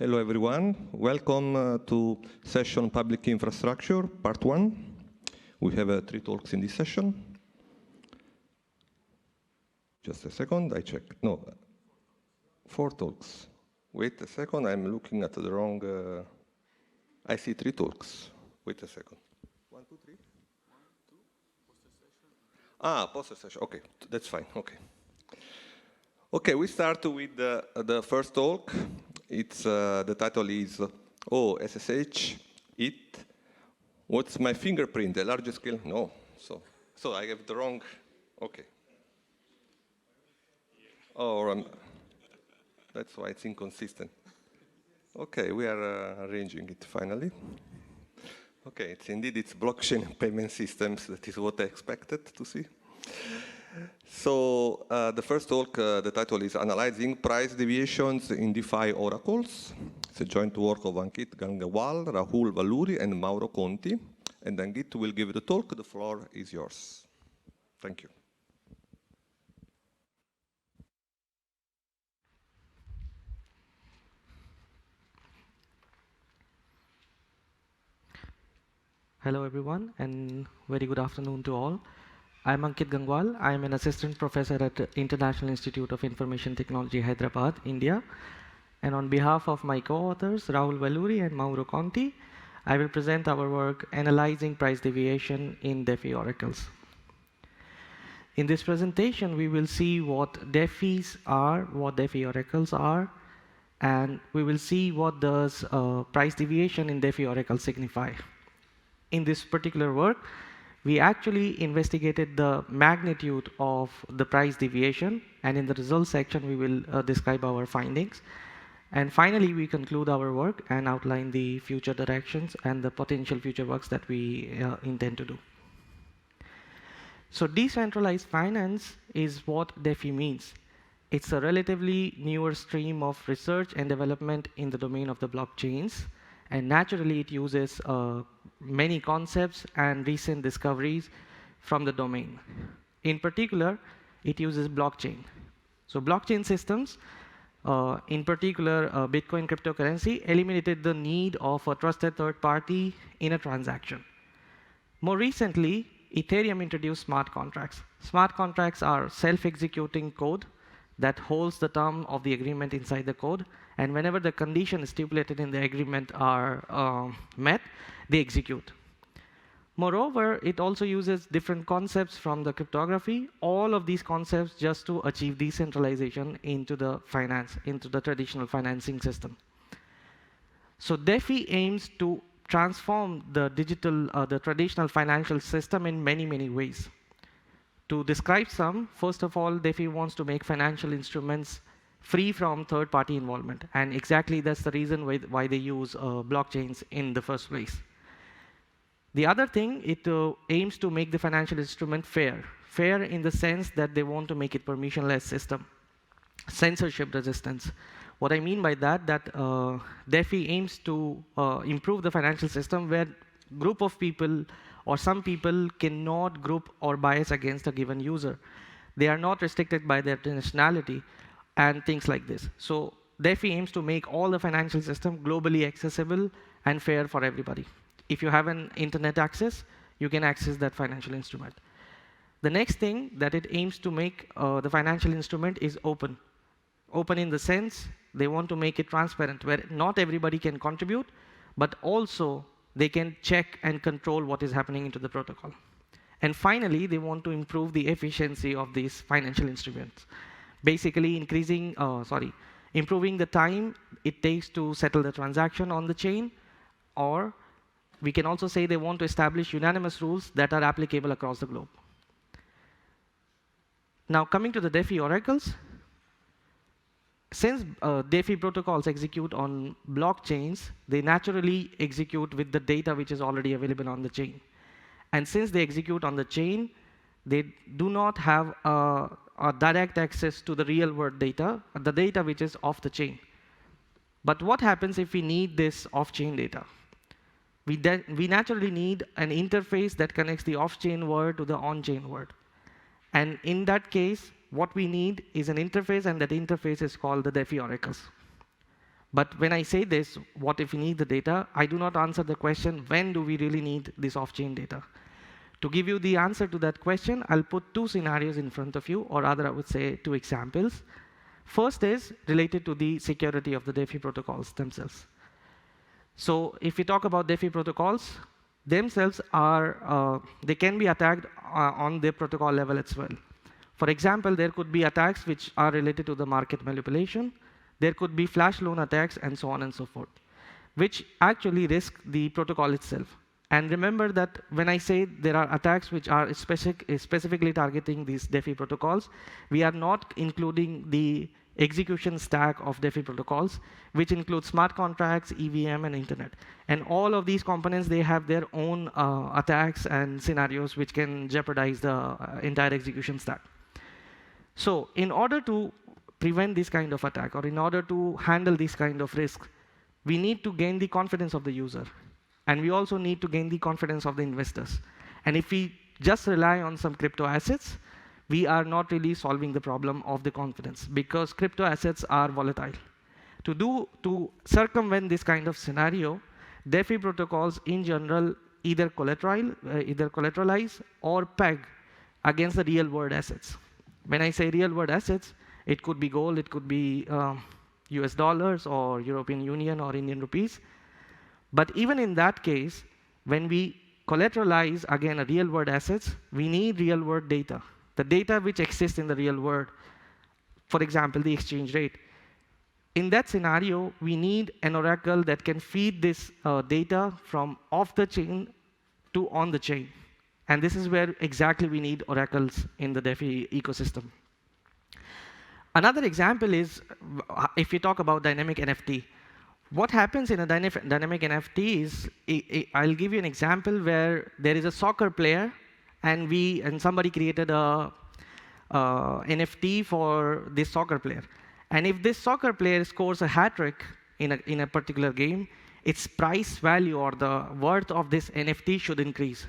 Hello, everyone. Welcome to session Public Infrastructure, part 1. We have 3 talks in this session. Just a second, I check. No, 4 talks. Wait a second, I'm looking at the wrong... I see 3 talks. Wait a second. 1, 2, 3? 1, 2, poster session. Poster session. Okay, that's fine. Okay. Okay, we start with the first talk. It's the title is SSH, what's my fingerprint, a large scale? No, so I have the wrong, okay. Oh, that's why it's inconsistent. Okay, we are arranging it finally. Okay, it's blockchain payment systems, that is what I expected to see. So the first talk, the title is Analyzing Price Deviations in DeFi Oracles. It's a joint work of Ankit, Gangwal, Rahul Valluri, and Mauro Conti. And Ankit will give the talk. The floor is yours. Thank you. Hello, everyone, and very good afternoon to all. I'm Ankit Gangwal. I'm an assistant professor at the International Institute of Information Technology, Hyderabad, India. And on behalf of my co-authors, Rahul Valluri and Mauro Conti, I will present our work analyzing price deviation in DeFi oracles. In this presentation, we will see what DeFis are, what DeFi oracles are, and we will see what does price deviation in DeFi oracles signify. In this particular work, we actually investigated the magnitude of the price deviation, and in the results section, we will describe our findings. And finally, we conclude our work and outline the future directions and the potential future works that we intend to do. So decentralized finance is what DeFi means. It's a relatively newer stream of research and development in the domain of the blockchains. And naturally, it uses many concepts and recent discoveries from the domain. In particular, it uses blockchain. So blockchain systems, in particular Bitcoin cryptocurrency, eliminated the need of a trusted third party in a transaction. More recently, Ethereum introduced smart contracts. Smart contracts are self-executing code that holds the term of the agreement inside the code, and whenever the conditions stipulated in the agreement are met, they execute. Moreover, it also uses different concepts from the cryptography, all of these concepts just to achieve decentralization into the finance, into the traditional financing system. So DeFi aims to transform the the traditional financial system in many, many ways. To describe some, first of all, DeFi wants to make financial instruments free from third-party involvement. And exactly that's the reason why they use blockchains in the first place. The other thing, it aims to make the financial instrument fair. Fair in the sense that they want to make it permissionless system. Censorship resistance. What I mean by that, DeFi aims to improve the financial system where group of people or some people cannot group or bias against a given user. They are not restricted by their nationality and things like this. So DeFi aims to make all the financial system globally accessible and fair for everybody. If you have an internet access, you can access that financial instrument. The next thing that it aims to make the financial instrument is open. Open in the sense they want to make it transparent, where not everybody can contribute, but also they can check and control what is happening into the protocol. And finally, they want to improve the efficiency of these financial instruments. Basically improving the time it takes to settle the transaction on the chain, or we can also say they want to establish unanimous rules that are applicable across the globe. Now, coming to the DeFi oracles, since DeFi protocols execute on blockchains, they naturally execute with the data which is already available on the chain. And since they execute on the chain, they do not have a direct access to the real-world data, the data which is off the chain. But what happens if we need this off-chain data? We naturally need an interface that connects the off-chain world to the on-chain world. And in that case, what we need is an interface, and that interface is called the DeFi oracles. But when I say this, what if we need the data, I do not answer the question, when do we really need this off-chain data? To give you the answer to that question, I'll put two scenarios in front of you, or rather I would say two examples. First is related to the security of the DeFi protocols themselves. So if we talk about DeFi protocols, themselves are, they can be attacked on the protocol level as well. For example, there could be attacks which are related to the market manipulation. There could be flash loan attacks and so on and so forth, which actually risk the protocol itself. And remember that when I say there are attacks which are specifically targeting these DeFi protocols, we are not including the execution stack of DeFi protocols, which includes smart contracts, EVM, and internet. And all of these components, they have their own attacks and scenarios which can jeopardize the entire execution stack. So in order to prevent this kind of attack, or in order to handle this kind of risk, we need to gain the confidence of the user. And we also need to gain the confidence of the investors. And if we just rely on some crypto assets, we are not really solving the problem of the confidence, because crypto assets are volatile. To circumvent this kind of scenario, DeFi protocols in general either collateralize or peg against the real world assets. When I say real world assets, it could be gold, it could be US dollars or European Union or Indian rupees. But even in that case, when we collateralize, again, a real world assets, we need real world data. The data which exists in the real world, for example, the exchange rate. In that scenario, we need an oracle that can feed this data from off the chain to on the chain. And this is where exactly we need oracles in the DeFi ecosystem. Another example is if you talk about dynamic NFT. What happens in a dynamic NFT is, I'll give you an example where there is a soccer player, and somebody created a NFT for this soccer player. And if this soccer player scores a hat trick in a particular game, its price value or the worth of this NFT should increase.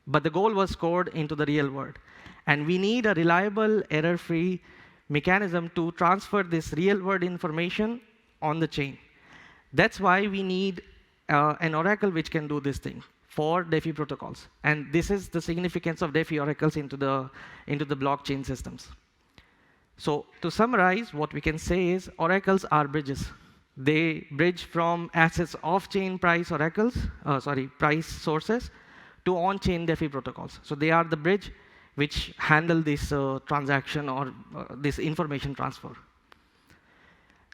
But the goal was scored into the real world. And we need a reliable, error-free mechanism to transfer this real-world information on the chain. That's why we need an oracle which can do this thing for DeFi protocols. And this is the significance of DeFi oracles into the blockchain systems. So to summarize, what we can say is oracles are bridges. They bridge from assets off-chain price sources to on-chain DeFi protocols. So they are the bridge which handle this transaction or this information transfer.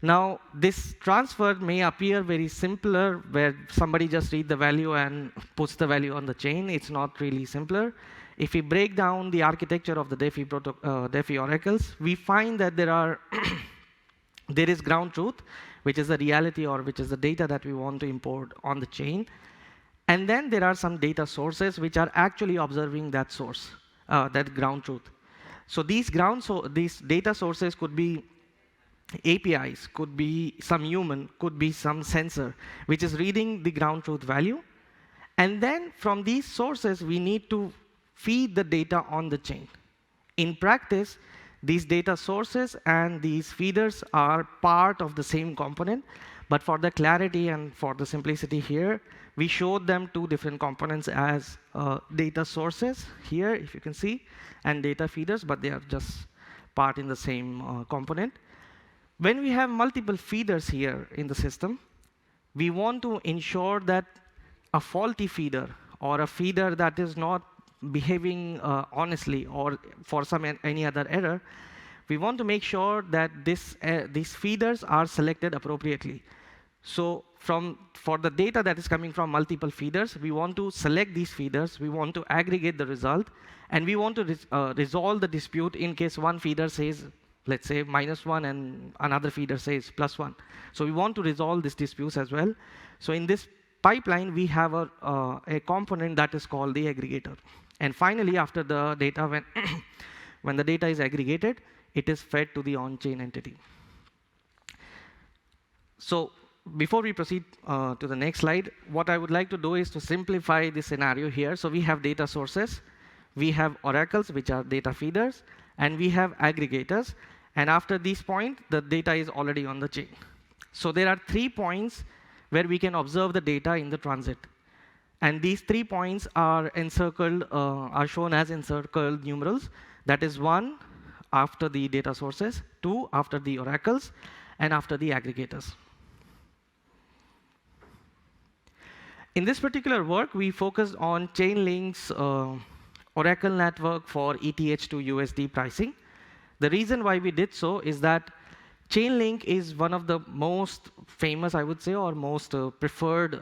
Now, this transfer may appear very simpler, where somebody just reads the value and puts the value on the chain. It's not really simpler. If we break down the architecture of the DeFi oracles, we find that there is ground truth, which is the reality or which is the data that we want to import on the chain. And then there are some data sources which are actually observing that source, that ground truth. So these data sources could be APIs, could be some human, could be some sensor, which is reading the ground truth value. And then from these sources, we need to feed the data on the chain. In practice, these data sources and these feeders are part of the same component. But for the clarity and for the simplicity here, we showed them two different components as data sources here, if you can see, and data feeders, but they are just part in the same component. When we have multiple feeders here in the system, we want to ensure that a faulty feeder or a feeder that is not behaving honestly or for any other error, we want to make sure that these feeders are selected appropriately. So for the data that is coming from multiple feeders, we want to select these feeders, we want to aggregate the result, and we want to resolve the dispute in case one feeder says, let's say, -1 and another feeder says +1. So we want to resolve these disputes as well. So in this pipeline, we have a component that is called the aggregator. And finally, after the data, when the data is aggregated, it is fed to the on-chain entity. So before we proceed to the next slide, what I would like to do is to simplify this scenario here. So we have data sources, we have oracles, which are data feeders, and we have aggregators. And after this point, the data is already on the chain. So there are 3 points where we can observe the data in the transit. And these 3 points are encircled, are shown as encircled numerals. That is 1 after the data sources, 2 after the oracles, and after the aggregators. In this particular work, we focused on Chainlink's Oracle network for ETH to USD pricing. The reason why we did so is that Chainlink is one of the most famous, I would say, or most preferred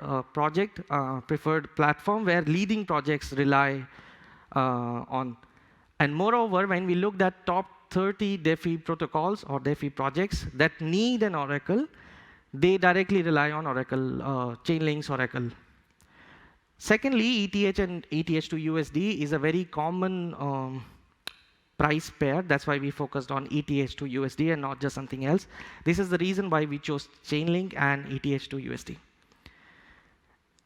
preferred platform where leading projects rely on. And moreover, when we looked at top 30 DeFi protocols or DeFi projects that need an Oracle, they directly rely on Oracle, Chainlink's Oracle. Secondly, ETH and ETH to USD is a very common price pair. That's why we focused on ETH to USD and not just something else. This is the reason why we chose Chainlink and ETH to USD.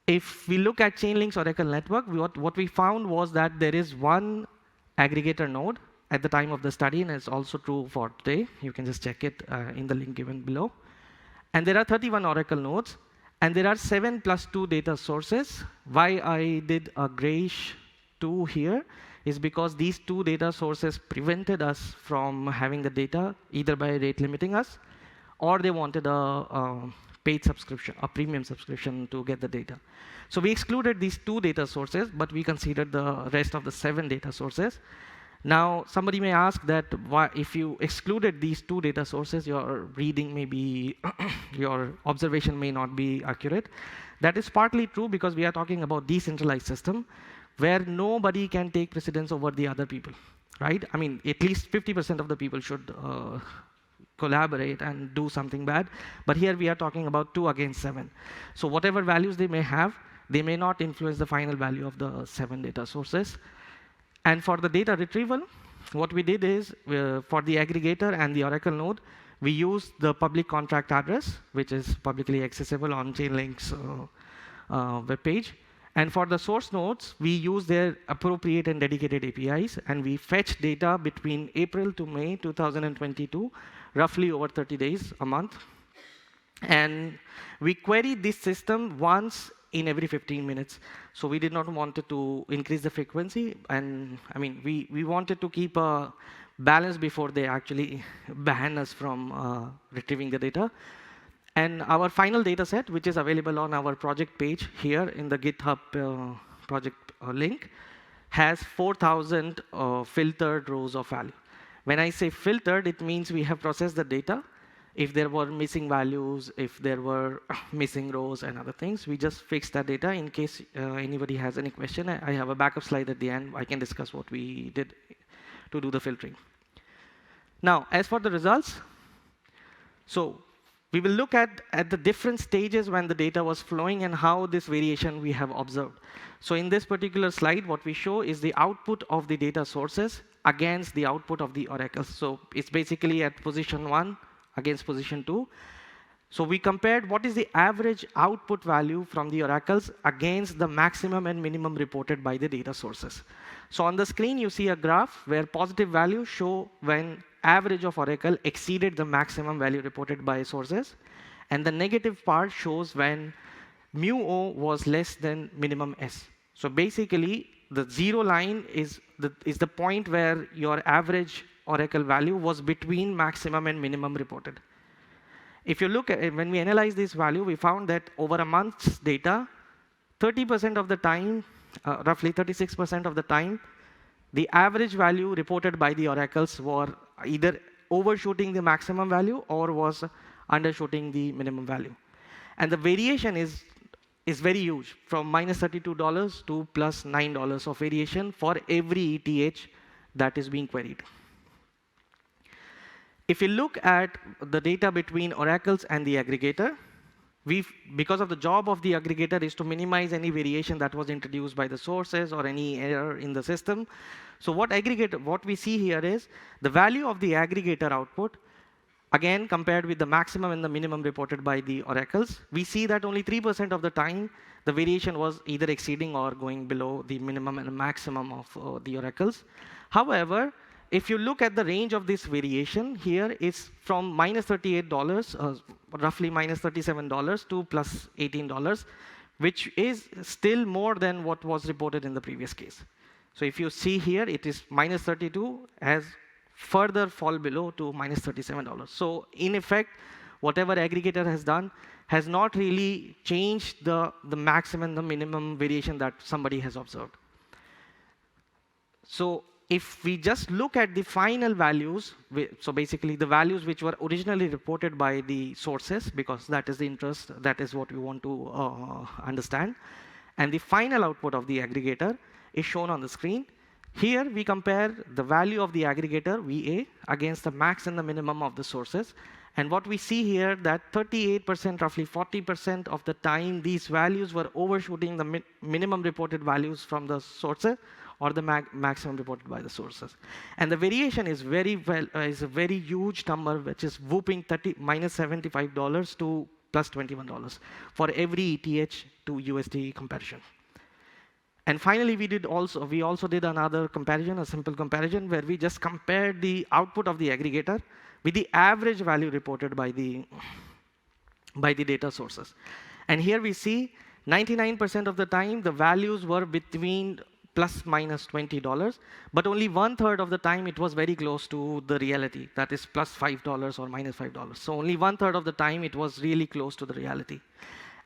If we look at Chainlink's Oracle network, what we found was that there is one aggregator node at the time of the study, and it's also true for today. You can just check it in the link given below. And there are 31 Oracle nodes, and there are 7 plus 2 data sources. Why I did a grayish 2 here is because these 2 data sources prevented us from having the data, either by rate limiting us, or they wanted a paid subscription, a premium subscription to get the data. So we excluded these 2 data sources, but we considered the rest of the 7 data sources. Now, somebody may ask that why, if you excluded these 2 data sources, your reading may be, your observation may not be accurate. That is partly true because we are talking about decentralized system where nobody can take precedence over the other people, right? I mean, at least 50% of the people should collaborate and do something bad. But here we are talking about 2 against 7. So whatever values they may have, they may not influence the final value of the 7 data sources. And for the data retrieval, what we did is, for the aggregator and the Oracle node, we used the public contract address, which is publicly accessible on Chainlink's web page. And for the source nodes, we use their appropriate and dedicated APIs, and we fetch data between April to May 2022, roughly over 30 days, a month. And we query this system once in every 15 minutes. So we did not want to increase the frequency. And I mean, we wanted to keep a balance before they actually ban us from retrieving the data. And our final data set, which is available on our project page here in the GitHub project link, has 4,000 filtered rows of value. When I say filtered, it means we have processed the data. If there were missing values, if there were missing rows and other things, we just fix that data. In case anybody has any question, I have a backup slide at the end. I can discuss what we did to do the filtering. Now, as for the results, so we will look at the different stages when the data was flowing and how this variation we have observed. So in this particular slide, what we show is the output of the data sources against the output of the oracles. So it's basically at position 1 against position 2. So we compared what is the average output value from the oracles against the maximum and minimum reported by the data sources. So on the screen, you see a graph where positive values show when average of oracle exceeded the maximum value reported by sources. And the negative part shows when mu O was less than minimum S. So basically, the 0 line is the point where your average oracle value was between maximum and minimum reported. If you look at it, when we analyze this value, we found that over a month's data, 30% of the time, roughly 36% of the time, the average value reported by the oracles were either overshooting the maximum value or was undershooting the minimum value. And the variation is very huge, from minus $32 to plus $9 of variation for every ETH that is being queried. If you look at the data between oracles and the aggregator, because of the job of the aggregator is to minimize any variation that was introduced by the sources or any error in the system. So what we see here is the value of the aggregator output, again, compared with the maximum and the minimum reported by the oracles, we see that only 3% of the time the variation was either exceeding or going below the minimum and maximum of the oracles. However, if you look at the range of this variation here, it's from minus $38, roughly minus $37 to plus $18, which is still more than what was reported in the previous case. So if you see here, it is minus 32 has further fall below to minus $37. So in effect, whatever aggregator has done has not really changed the maximum, the minimum variation that somebody has observed. So if we just look at the final values, so basically the values which were originally reported by the sources, because that is the interest, that is what we want to understand, and the final output of the aggregator is shown on the screen. Here we compare the value of the aggregator, VA, against the max and the minimum of the sources. And what we see here that 38%, roughly 40% of the time, these values were overshooting the minimum reported values from the sources or the maximum reported by the sources. And the variation is is a very huge number, which is whooping minus $75 to plus $21 for every ETH to USD comparison. And finally, we also did another comparison, a simple comparison, where we just compared the output of the aggregator with the average value reported by the data sources. And here we see 99% of the time, the values were between plus minus $20, but only 1/3 of the time it was very close to the reality, that is plus $5 or minus $5. So only 1/3 of the time it was really close to the reality.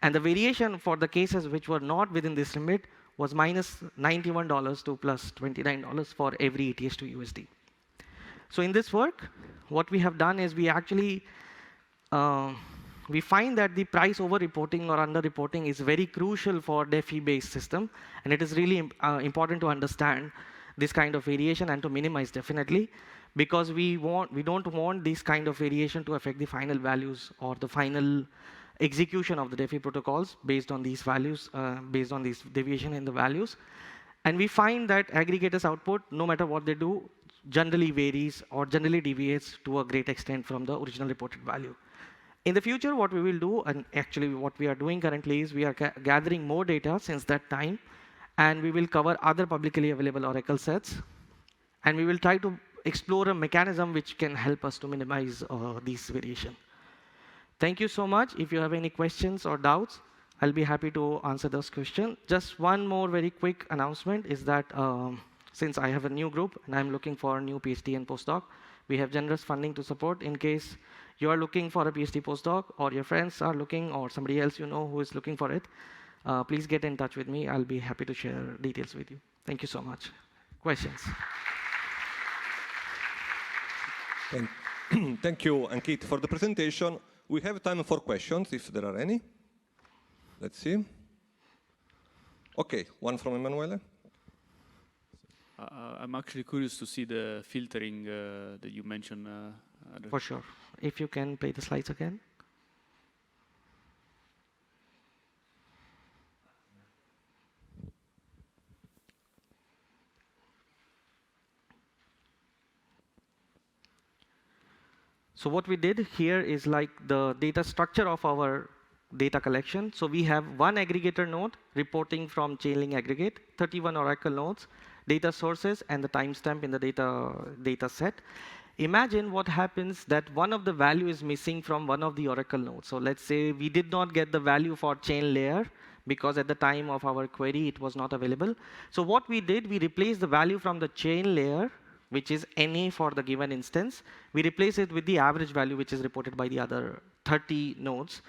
And the variation for the cases which were not within this limit was minus $91 to plus $29 for every ETH to USD. So in this work, what we have done is we actually we find that the price over-reporting or under-reporting is very crucial for DeFi-based system, and it is really important to understand this kind of variation and to minimize definitely, because we don't want this kind of variation to affect the final values or the final execution of the DeFi protocols based on these values, based on this deviation in the values. And we find that aggregators output, no matter what they do, generally varies or generally deviates to a great extent from the original reported value. In the future, what we will do, and actually what we are doing currently, is we are gathering more data since that time, and we will cover other publicly available Oracle sets, and we will try to explore a mechanism which can help us to minimize these variation. Thank you so much. If you have any questions or doubts, I'll be happy to answer those questions. Just one more very quick announcement is that since I have a new group and I'm looking for a new PhD and postdoc, we have generous funding to support in case you are looking for a PhD postdoc or your friends are looking or somebody else you know who is looking for it. Please get in touch with me. I'll be happy to share details with you. Thank you so much. Questions? Thank you, Ankit, for the presentation. We have time for questions, if there are any. Let's see. OK, one from Emanuele. I'm actually curious to see the filtering that you mentioned. For sure. If you can play the slides again. So what we did here is like the data structure of our data collection. So we have one aggregator node reporting from Chainlink aggregate, 31 Oracle nodes, data sources, and the timestamp in the data set. Imagine what happens that one of the value is missing from one of the Oracle nodes. So let's say we did not get the value for chain layer because at the time of our query, it was not available. So what we did, we replaced the value from the chain layer, which is NA for the given instance. We replace it with the average value, which is reported by the other 30 nodes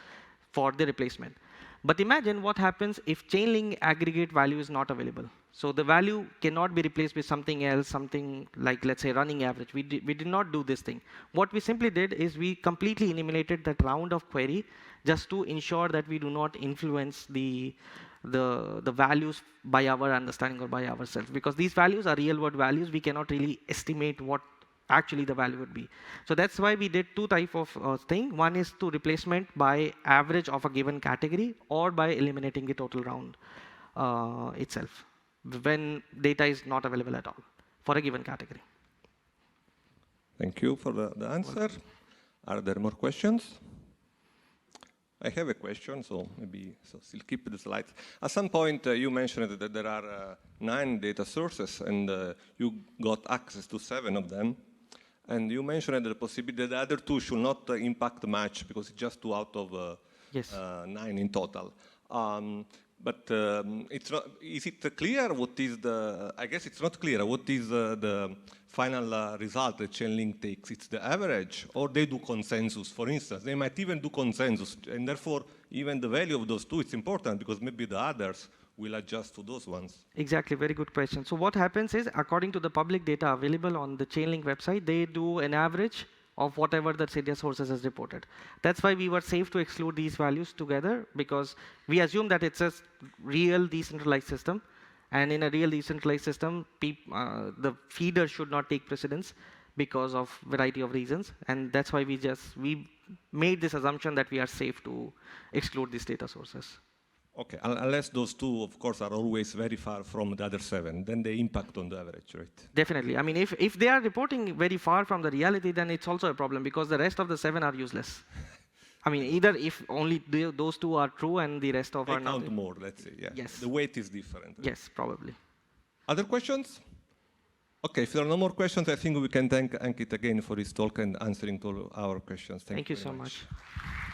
for the replacement. But imagine what happens if Chainlink aggregate value is not available. So the value cannot be replaced with something else, something like, let's say, running average. We did not do this thing. What we simply did is we completely eliminated that round of query just to ensure that we do not influence the values by our understanding or by ourselves. Because these values are real-world values. We cannot really estimate what actually the value would be. So that's why we did two types of thing. One is to replacement by average of a given category or by eliminating the total round itself when data is not available at all for a given category. Thank you for the answer. Are there more questions? I have a question, so still keep the slides. At some point, you mentioned that there are 9 data sources, and you got access to 7 of them. And you mentioned the possibility that the other 2 should not impact much because it's just 2 out of Yes. 9 in total. But it's not, is it clear what is the, I guess it's not clear, what is the final result the Chainlink takes? It's the average, or they do consensus, for instance. They might even do consensus, and therefore even the value of those 2 is important because maybe the others will adjust to those ones. Exactly, very good question. So what happens is, according to the public data available on the Chainlink website, they do an average of whatever the data sources has reported. That's why we were safe to exclude these values together, because we assume that it's a real decentralized system. And in a real decentralized system, the feeder should not take precedence because of variety of reasons. And that's why we made this assumption that we are safe to exclude these data sources. Okay, unless those 2, of course, are always very far from the other 7, then they impact on the average, right? Definitely. I mean, if they are reporting very far from the reality, then it's also a problem because the rest of the 7 are useless. I mean, either if only those 2 are true and the rest of They are not. count more, let's say, yeah. Yes. The weight is different. Right? Yes, probably. Other questions? Okay, if there are no more questions, I think we can thank Ankit again for his talk and answering to all our questions. Thank you very so much. much.